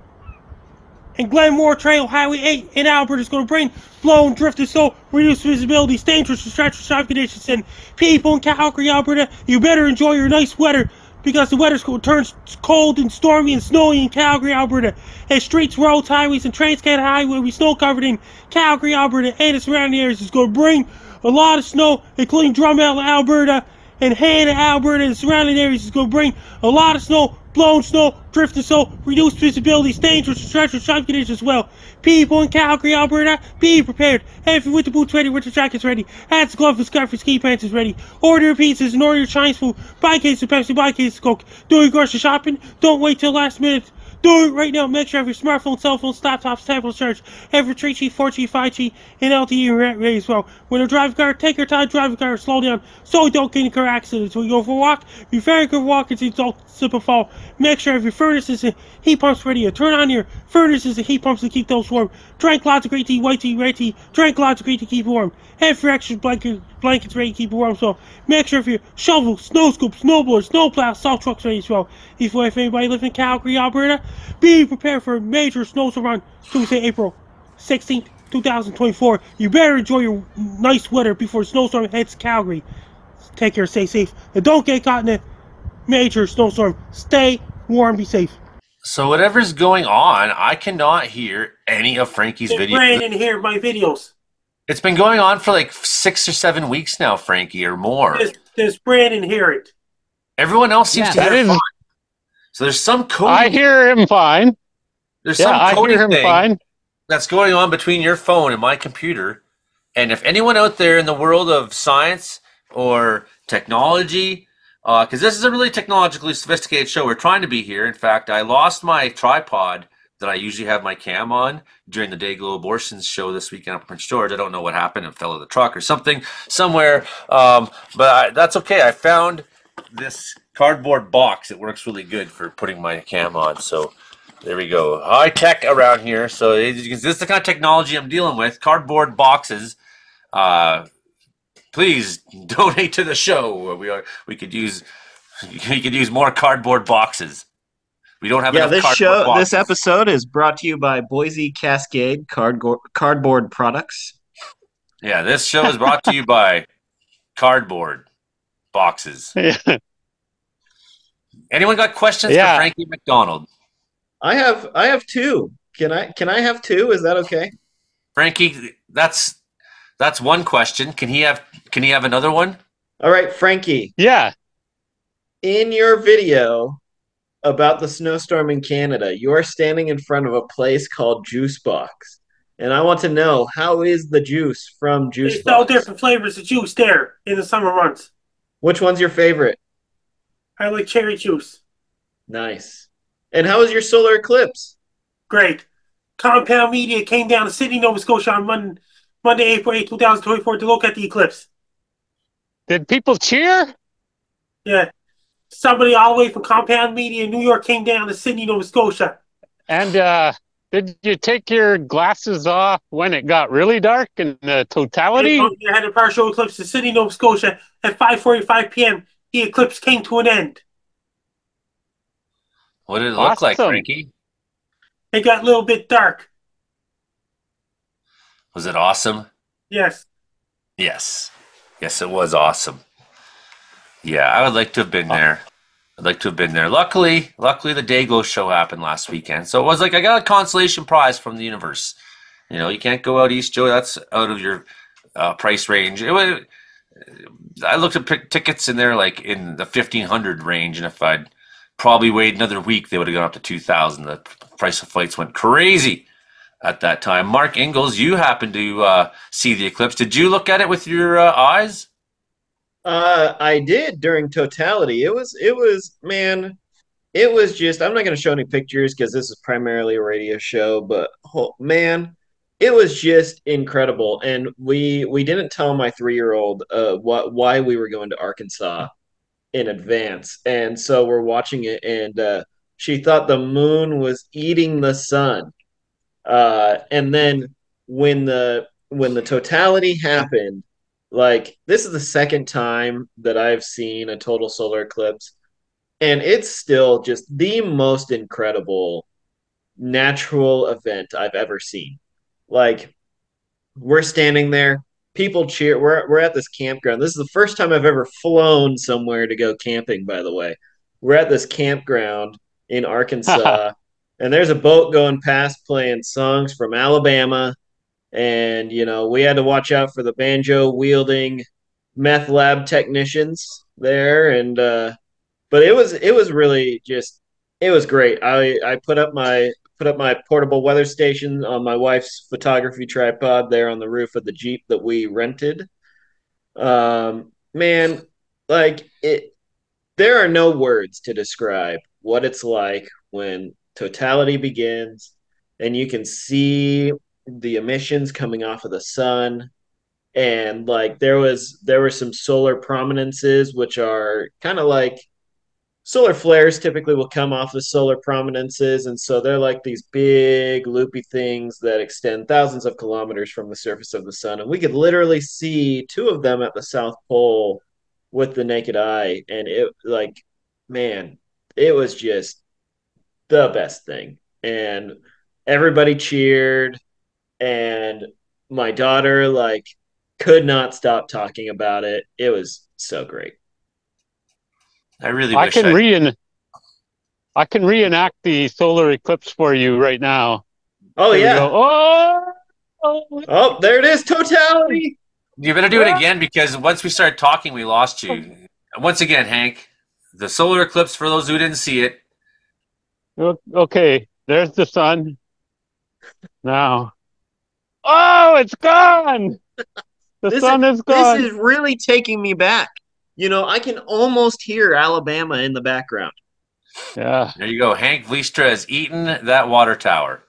D: And Glenmore Trail Highway 8 in Alberta is going to bring blown, drifted, so reduced visibility, dangerous and treacherous traffic conditions. And people in Calgary, Alberta, you better enjoy your nice weather because the weather's going to turn cold and stormy and snowy in Calgary, Alberta. And streets, roads, highways, and Trans-Canada Highway will be snow covered in Calgary, Alberta, and its surrounding areas. It's going to bring a lot of snow, including Drummond, Alberta, and Hannah, Alberta, and surrounding areas. It's going to bring a lot of snow, blown snow, drifting snow, reduced visibility, dangerous and treacherous traffic conditions as well. People in Calgary, Alberta, be prepared. Have your winter boots ready, winter jackets ready, hats, gloves, scarf, and ski pants is ready. Order your pizzas and order your Chinese food. Buy case of Pepsi, buy case of Coke. Do your grocery shopping. Don't wait till last minute. Do it right now. Make sure you have your smartphone, cell phone, laptops, tablets charged. Have your 3G, 4G, 5G, and LTE ready as well. When you drive a car, take your time, drive a car, slow down, so you don't get in car accidents. When you go for a walk, be very good walkers, you don't slip and fall. Make sure you have your furnaces and heat pumps ready. Turn on your furnaces and heat pumps to keep those warm. Drink lots of great tea, white tea, red tea. Drink lots of great tea to keep it warm. Have your extra blankets ready to keep it warm. So make sure your shovel, snow scoop, snowboard, snow plow, salt trucks ready as well. If anybody lives in Calgary, Alberta, be prepared for a major snowstorm on Tuesday, April 16th, 2024. You better enjoy your nice weather before snowstorm hits Calgary. Take care, stay safe, and don't get caught in a major snowstorm. Stay warm, be safe.
B: So whatever's going on, I cannot hear any of Frankie's videos.
D: Brandon hear my videos.
B: It's been going on for like 6 or 7 weeks now, Frankie, or more.
D: Does Brandon hear it?
B: Everyone else seems to hear it fine. So there's some code.
H: I hear him fine.
B: There's some coding thing
H: fine.
B: That's going on between your phone and my computer. And if anyone out there in the world of science or technology, because this is a really technologically sophisticated show, we're trying to be here. In fact, I lost my tripod that I usually have my cam on during the Dayglo abortions show this weekend up in Prince George. I don't know what happened. It fell in the truck or something somewhere. That's okay. I found this cardboard box. It works really good for putting my cam on. So there we go. High tech around here. So this is the kind of technology I'm dealing with. Cardboard boxes. Please donate to the show. We could use more cardboard boxes. We don't have enough cardboard boxes.
M: This episode is brought to you by Boise Cascade Cardboard Products.
B: Yeah, this show is brought to you by cardboard boxes. Anyone got questions for Frankie McDonald?
M: I have two. Can I have two? Is that okay?
B: Frankie, that's one question. Can he have another one?
M: All right, Frankie.
H: Yeah.
M: In your video about the snowstorm in Canada, you are standing in front of a place called Juice Box. And I want to know, how is the juice from Juice Box?
D: There's all different flavors of juice there in the summer months.
M: Which one's your favorite?
D: I like cherry juice.
M: Nice. And how was your solar eclipse?
D: Great. Compound Media came down to Sydney, Nova Scotia on Monday, April 8, 2024 to look at the eclipse.
H: Did people cheer?
D: Yeah. Somebody all the way from Compound Media in New York came down to Sydney, Nova Scotia.
H: And did you take your glasses off when it got really dark in the totality?
D: I had a partial eclipse in Sydney, Nova Scotia at 5:45 p.m. The eclipse came to an end.
B: What did it look like, Frankie?
D: It got a little bit dark.
B: Was it awesome?
D: Yes.
B: Yes. Yes, it was awesome. Yeah, I would like to have been there. I'd like to have been there. Luckily, the Dayglo show happened last weekend. So it was like I got a consolation prize from the universe. You know, you can't go out east, Joe. That's out of your price range. I looked at tickets and they're like in the 1,500 range, and if I'd probably waited another week, they would have gone up to 2,000. The price of flights went crazy at that time. Mark Ingalls, you happened to see the eclipse. Did you look at it with your eyes?
M: I did during totality. Man, it was just, I'm not going to show any pictures because this is primarily a radio show, but oh, man, it was just incredible. And we didn't tell my 3-year-old why we were going to Arkansas in advance. And so we're watching it, and she thought the moon was eating the sun. And then when the totality happened, like, this is the second time that I've seen a total solar eclipse, and it's still just the most incredible natural event I've ever seen. Like, we're standing there, people cheer. We're at this campground. This is the first time I've ever flown somewhere to go camping, by the way. We're at this campground in Arkansas, and there's a boat going past playing songs from Alabama, and we had to watch out for the banjo wielding meth lab technicians there. And but it was really just, it was great. I put up my portable weather station on my wife's photography tripod there on the roof of the Jeep that we rented. Man, like, it, there are no words to describe what it's like when totality begins and you can see the emissions coming off of the sun. And like, there were some solar prominences, which are kind of like, solar flares typically will come off of solar prominences, and so they're like these big loopy things that extend thousands of kilometers from the surface of the sun, and we could literally see two of them at the South Pole with the naked eye. And it, like, man, it was just the best thing. And everybody cheered, and my daughter, like, could not stop talking about it. It was so great.
B: I really
H: I
B: wish
H: I can reenact the solar eclipse for you right now.
M: Oh,
H: Here we
M: yeah.
H: go.
M: Oh, there it is, totality.
B: You better do it again, because once we started talking, we lost you. Once again, Hank, the solar eclipse, for those who didn't see it.
H: Okay, there's the sun. Now. Oh, it's gone! The sun is gone.
M: This is really taking me back. I can almost hear Alabama in the background.
H: Yeah.
B: There you go. Hank Vliestra has eaten that water tower.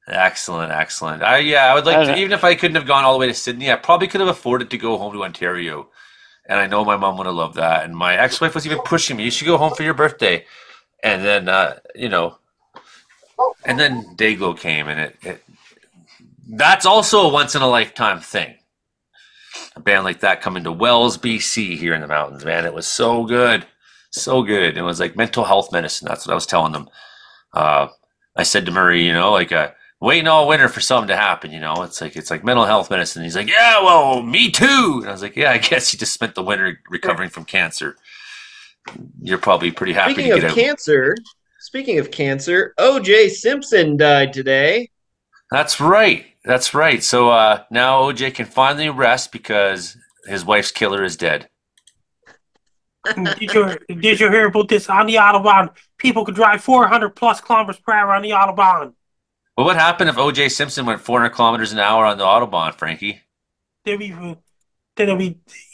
B: Excellent, excellent. I would like to, even if I couldn't have gone all the way to Sydney, I probably could have afforded to go home to Ontario. And I know my mom would have loved that. And my ex-wife was even pushing me, you should go home for your birthday. And then, and then Dayglo came, and that's also a once-in-a-lifetime thing. A band like that coming to Wells, BC, here in the mountains, man. It was so good. So good. It was like mental health medicine. That's what I was telling them. I said to Murray, waiting all winter for something to happen, It's like mental health medicine. He's like, yeah, well, me too. And I was like, yeah, I guess you just spent the winter recovering from cancer. You're probably pretty happy to get out.
M: Speaking of cancer, O.J. Simpson died today.
B: That's right. That's right. So now OJ can finally rest because his wife's killer is dead.
D: Did you hear about this on the Autobahn? People could drive 400 plus kilometers per hour on the Autobahn.
B: Well, what happened if O.J. Simpson went 400 kilometers an hour on the Autobahn, Frankie?
D: They'll be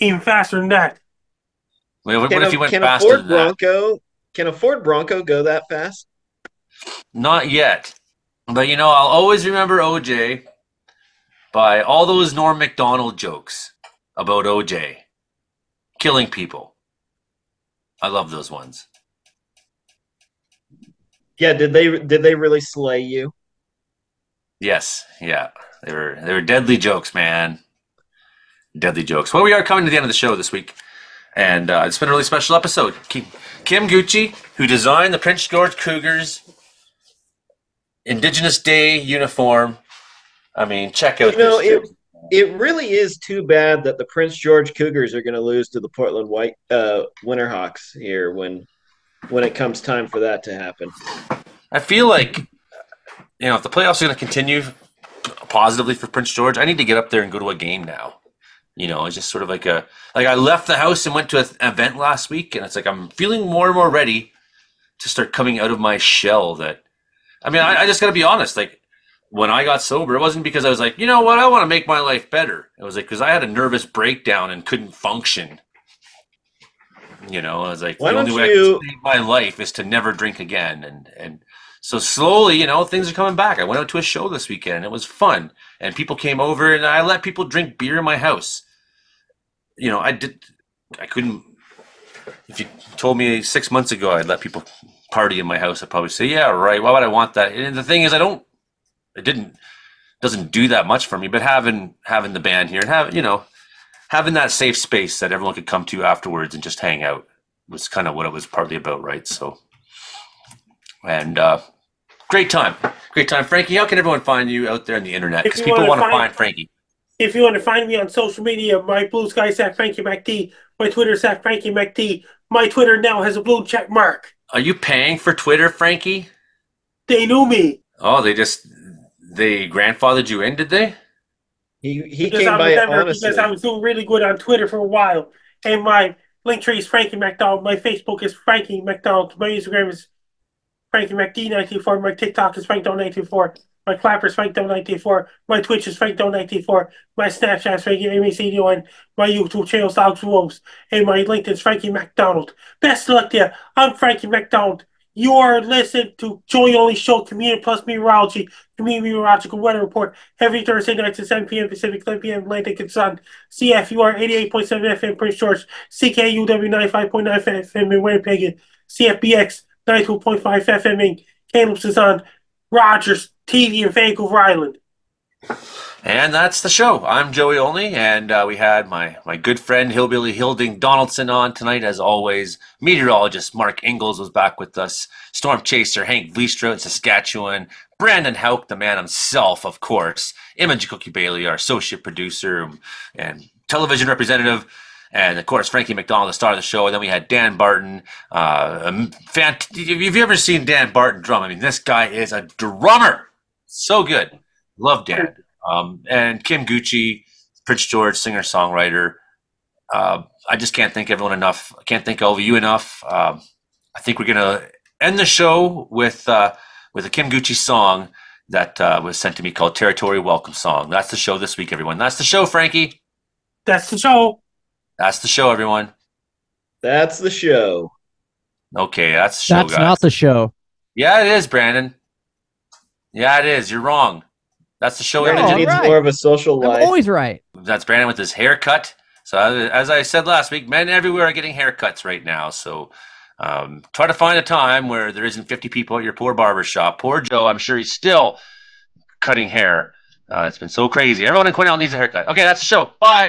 D: even faster than that.
B: Well, what if he went faster than that?
M: Can a Ford Bronco go that fast?
B: Not yet. But, I'll always remember OJ by all those Norm Macdonald jokes about OJ killing people. I love those ones.
M: Yeah, did they really slay you?
B: Yes, yeah. They were deadly jokes, man. Deadly jokes. Well, we are coming to the end of the show this week, and it's been a really special episode. Kim Gouchie, who designed the Prince George Cougars Indigenous Day uniform. I mean, check out this.
M: It really is too bad that the Prince George Cougars are going to lose to the Portland Winterhawks here when it comes time for that to happen.
B: I feel like you know, if the playoffs are going to continue positively for Prince George, I need to get up there and go to a game now. You know, it's just sort of like I left the house and went to an event last week, and it's like I'm feeling more and more ready to start coming out of my shell. That, I mean, I just got to be honest. Like, when I got sober, it wasn't because I was like, you know what, I want to make my life better. It was like because I had a nervous breakdown and couldn't function. You know, I was like, the only way I can save my life is to never drink again. And so slowly, you know, things are coming back. I went out to a show this weekend, and it was fun. And people came over, and I let people drink beer in my house. You know, I couldn't, if you told me 6 months ago I'd let people party in my house, I'd probably say, yeah, right. Why would I want that? And the thing is, doesn't do that much for me, but having the band here and having that safe space that everyone could come to afterwards and just hang out was kind of what it was partly about. Right. So, and, great time. Frankie, how can everyone find you out there on the internet? Because people want to find Frankie.
D: If you want to find me on social media, my blue sky is at Frankie McD. My Twitter is at Frankie McD. My Twitter now has a blue check mark.
B: Are you paying for Twitter, Frankie?
D: They knew me.
B: Oh, they grandfathered you in, did they?
M: He came by honestly.
D: Because I was doing really good on Twitter for a while. And my link tree is Frankie McDonald. My Facebook is Frankie McDonald. My Instagram is Frankie McD924. My TikTok is FrankDon924. My Clapper is FrankDon924. My Twitch is FrankDon924. My Snapchat is FrankieMACDON. My YouTube channel is Dogs Wolves. And my LinkedIn is Frankie McDonald. Best of luck to you. I'm Frankie McDonald. You are listening to Joey Only Show, Community Plus Meteorology, Community Meteorological Weather Report, every Thursday night at 7 p.m. Pacific, 10 p.m. Atlantic and Sun. CFUR 88.7 FM Prince George, CKUW 95.9 FM in Winnipeg, CFBX 92.5 FM in Kamloops is on Rogers TV in Vancouver Island.
B: And that's the show. I'm Joey Only, and we had my good friend Hillbilly Hilding Donaldson on tonight, as always. Meteorologist Mark Ingalls was back with us. Storm Chaser Hank Vliestra in Saskatchewan. Brandon Hauk, the man himself, of course. Imogen Cookie Bailey, our associate producer and television representative. And, of course, Frankie McDonald, the star of the show. And then we had Dan Barton. Have you ever seen Dan Barton drum? I mean, this guy is a drummer. So good. Love Dan. And Kim Gouchie, Prince George, singer-songwriter. I just can't thank everyone enough. I can't thank all of you enough. I think we're going to end the show with a Kim Gouchie song that was sent to me called Territory Welcome Song. That's the show this week, everyone. That's the show, Frankie.
D: That's the show.
B: That's the show, everyone.
M: That's the show.
B: Okay, that's the show,
L: That's
B: guys.
L: not the show.
B: Yeah, it is, Brandon. Yeah, it is. You're wrong. That's the show.
M: Brandon needs more of a social life.
L: I'm always right.
B: That's Brandon with his haircut. So as I said last week, men everywhere are getting haircuts right now. So try to find a time where there isn't 50 people at your poor barber shop. Poor Joe, I'm sure he's still cutting hair. It's been so crazy. Everyone in Cornell needs a haircut. Okay, that's the show. Bye.